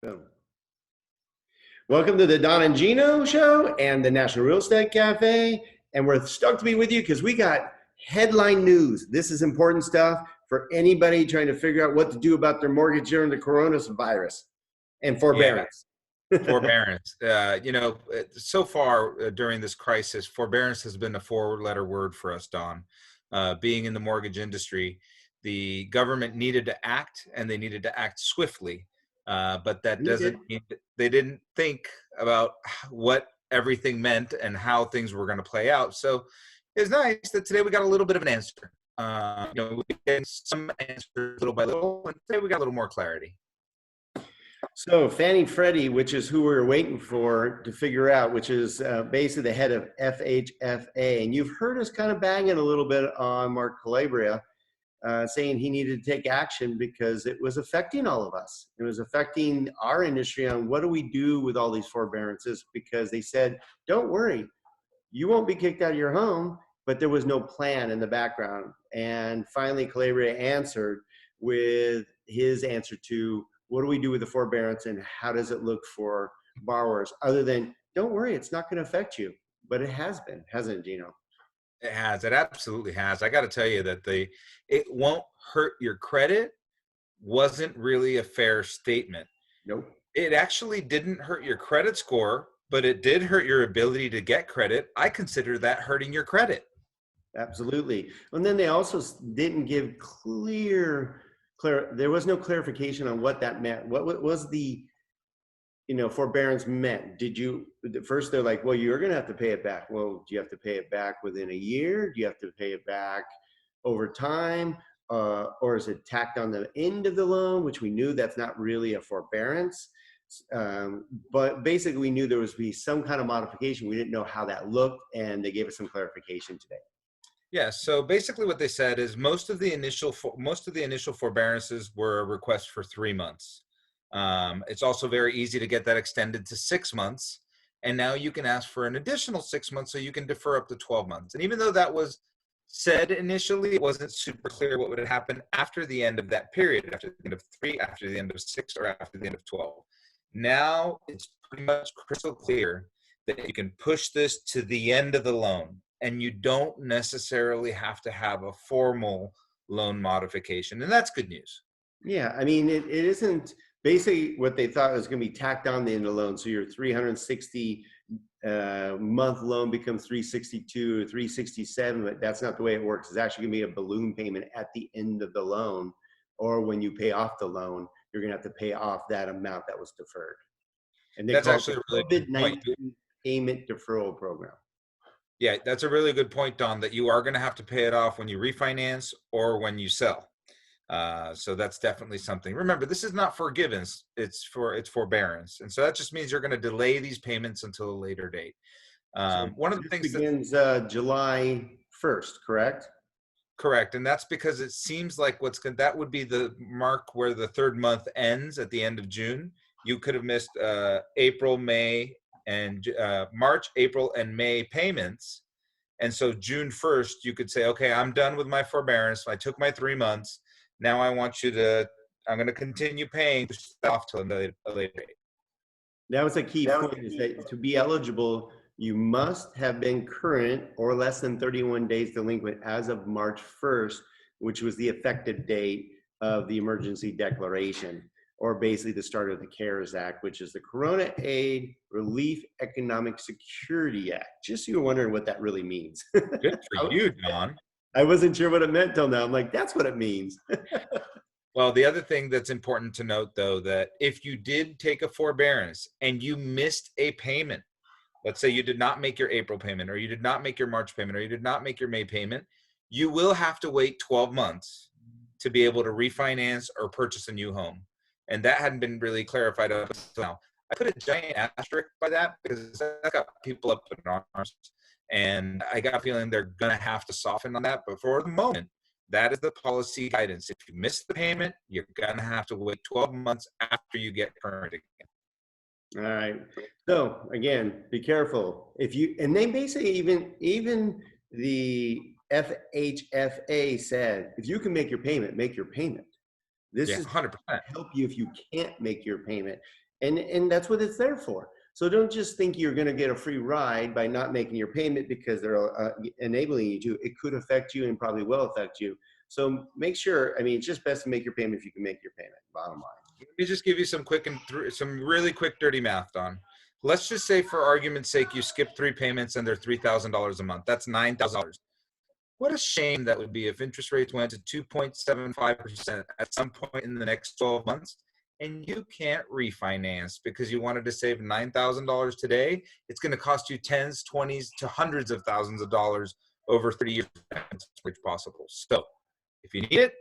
Boom. Welcome to the Don and Gino Show and the National Real Estate Cafe. And we're stoked to be with you because we got headline news. This is important stuff for anybody trying to figure out what to do about their mortgage during the coronavirus and forbearance. Forbearance. So far during this crisis, forbearance has been a four-letter word for us, Don. Being in the mortgage industry, the government needed to act, and they needed to act swiftly. But that doesn't mean they didn't think about what everything meant and how things were going to play out. So it's nice that today we got a little bit of an answer. We get some answers little by little, and today we got a little more clarity. So Fannie Freddie, which is who we're waiting for to figure out, which is basically the head of FHFA. And you've heard us kind of banging a little bit on Mark Calabria, saying he needed to take action because it was affecting all of us. It was affecting our industry on what do we do with all these forbearances, because they said, don't worry, you won't be kicked out of your home, but there was no plan in the background. And finally, Calabria answered with his answer to, what do we do with the forbearance and how does it look for borrowers, other than, don't worry, it's not going to affect you. But it has been, hasn't it, Gino? It has. It absolutely has. I got to tell you that it won't hurt your credit wasn't really a fair statement. Nope. It actually didn't hurt your credit score, but it did hurt your ability to get credit. I consider that hurting your credit. Absolutely. And then they also didn't give there was no clarification on what that meant. What was the forbearance meant? First they're like, well, you're going to have to pay it back. Well, do you have to pay it back within a year? Do you have to pay it back over time? Or is it tacked on the end of the loan, which we knew that's not really a forbearance. But basically we knew there was be some kind of modification. We didn't know how that looked, and they gave us some clarification today. Yeah, so basically what they said is most of the initial forbearances were a request for 3 months. It's also very easy to get that extended to 6 months, and now you can ask for an additional 6 months, so you can defer up to 12 months. And even though that was said initially, it wasn't super clear what would happen after the end of that period, after the end of 3, after the end of 6, or after the end of 12. Now it's pretty much crystal clear that you can push this to the end of the loan, and you don't necessarily have to have a formal loan modification. And that's good news. Yeah, I mean, it isn't basically what they thought was going to be tacked on the end of the loan. So your 360 month loan becomes 362 or 367, but that's not the way it works. It's actually going to be a balloon payment at the end of the loan, or when you pay off the loan, you're going to have to pay off that amount that was deferred. And they call it the COVID-19 Payment Deferral Program. Yeah, that's a really good point, Don, that you are going to have to pay it off when you refinance or when you sell. So that's definitely something. Remember, this is not forgiveness, it's forbearance. And so that just means you're going to delay these payments until a later date. One of the things begins July 1st, correct? Correct. And that's because it seems like that would be the mark where the third month ends at the end of June. You could have missed April, May, and March, April, and May payments. And so June 1st, you could say, okay, I'm done with my forbearance. I took my 3 months. Now I'm going to continue paying off till a later date. That was a key point, is that to be eligible, you must have been current or less than 31 days delinquent as of March 1st, which was the effective date of the emergency declaration, or basically the start of the CARES Act, which is the Corona Aid Relief Economic Security Act. Just so you're wondering what that really means. Good for you, Don. I wasn't sure what it meant till now. I'm like, that's what it means. Well, the other thing that's important to note, though, that if you did take a forbearance and you missed a payment, let's say you did not make your April payment, or you did not make your March payment, or you did not make your May payment, you will have to wait 12 months to be able to refinance or purchase a new home. And that hadn't been really clarified up until now. I put a giant asterisk by that because that got people up in arms. And I got a feeling they're going to have to soften on that. But for the moment, that is the policy guidance. If you miss the payment, you're going to have to wait 12 months after you get current again. All right. So again, be careful. And they basically even the FHFA said, if you can make your payment, make your payment. This is 100% help you if you can't make your payment. And that's what it's there for. So don't just think you're going to get a free ride by not making your payment because they're enabling you to. It could affect you and probably will affect you. So make sure, I mean, it's just best to make your payment if you can make your payment, bottom line. Let me just give you some quick and some really quick dirty math, Don. Let's just say, for argument's sake, you skip 3 payments and they're $3,000 a month. That's $9,000. What a shame that would be if interest rates went to 2.75% at some point in the next 12 months and you can't refinance because you wanted to save $9,000 today. It's going to cost you tens, 20s to hundreds of thousands of dollars over 30 years, which is possible. So if you need it,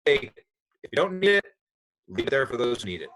take it. If you don't need it, leave it there for those who need it.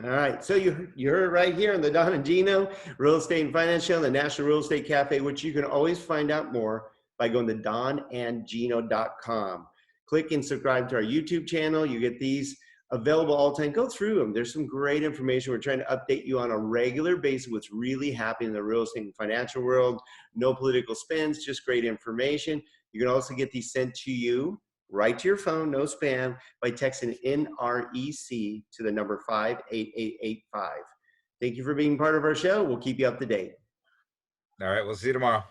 All right, so you heard it right here on the Don and Gino Real Estate and Finance Show, the National Real Estate Cafe, which you can always find out more by going to donandgino.com. Click and subscribe to our YouTube channel. You get these available all the time. Go through them. There's some great information. We're trying to update you on a regular basis what's really happening in the real estate and financial world. No political spins, just great information. You can also get these sent to you right to your phone, no spam, by texting NREC to the number 58885. Thank you for being part of our show. We'll keep you up to date. All right, we'll see you tomorrow.